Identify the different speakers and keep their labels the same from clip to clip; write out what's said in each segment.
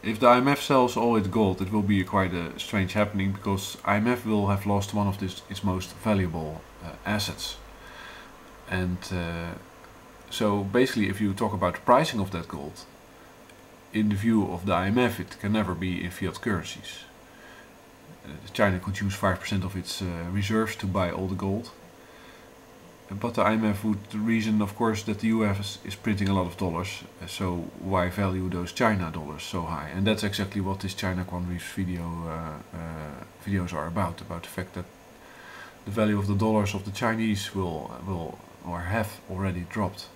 Speaker 1: if the IMF sells all its gold, it will be quite a strange happening, because IMF will have lost one of its most valuable assets. And so basically, if you talk about the pricing of that gold, in the view of the IMF, it can never be in fiat currencies. China could use 5% of its reserves to buy all the gold. But the IMF would reason, of course, that the US is printing a lot of dollars, so why value those China dollars so high? And that's exactly what this China Quant Reefs videos are about the fact that the value of the dollars of the Chinese will or have already dropped.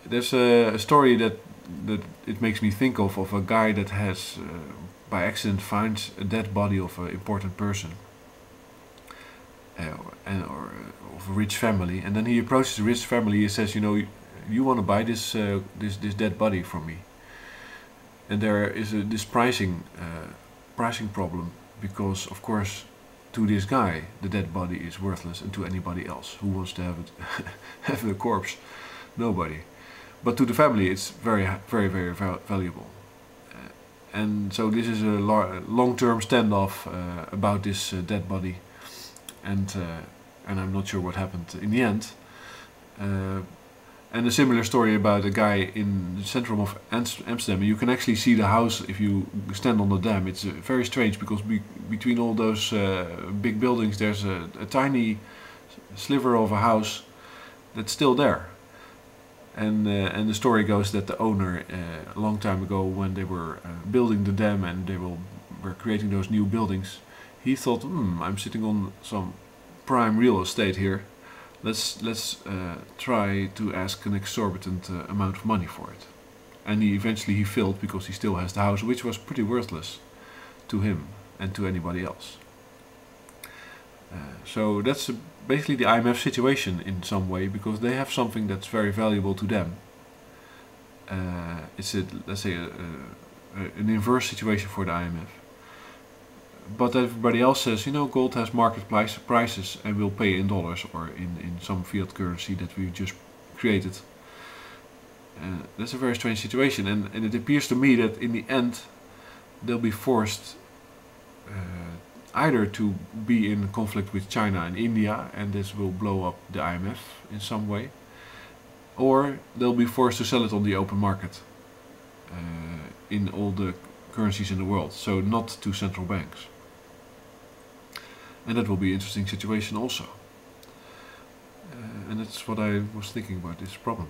Speaker 1: There's a story that it makes me think of a guy that has, by accident, finds a dead body of an important person. Or of a rich family, and then he approaches the rich family. He says, you want to buy this dead body from me? And there is this pricing problem, because of course to this guy the dead body is worthless, and to anybody else who wants to have it have a corpse, nobody. But to the family it's very valuable. And so this is a long-term standoff about this dead body. And I'm not sure what happened in the end. And a similar story about a guy in the centrum of Amsterdam. You can actually see the house if you stand on the dam. It's very strange, because between all those big buildings there's a tiny sliver of a house that's still there. And the story goes that the owner, a long time ago, when they were building the dam and they were creating those new buildings, he thought, I'm sitting on some prime real estate here. Let's try to ask an exorbitant amount of money for it. And eventually he failed, because he still has the house, which was pretty worthless to him and to anybody else. So that's basically the IMF situation in some way, because they have something that's very valuable to them. It's let's say an inverse situation for the IMF. But everybody else says, gold has market prices and will pay in dollars or in some fiat currency that we've just created. That's a very strange situation, and it appears to me that in the end they'll be forced either to be in conflict with China and India, and this will blow up the IMF in some way, or they'll be forced to sell it on the open market in all the currencies in the world, so not to central banks. And that will be an interesting situation also. And that's what I was thinking about this problem.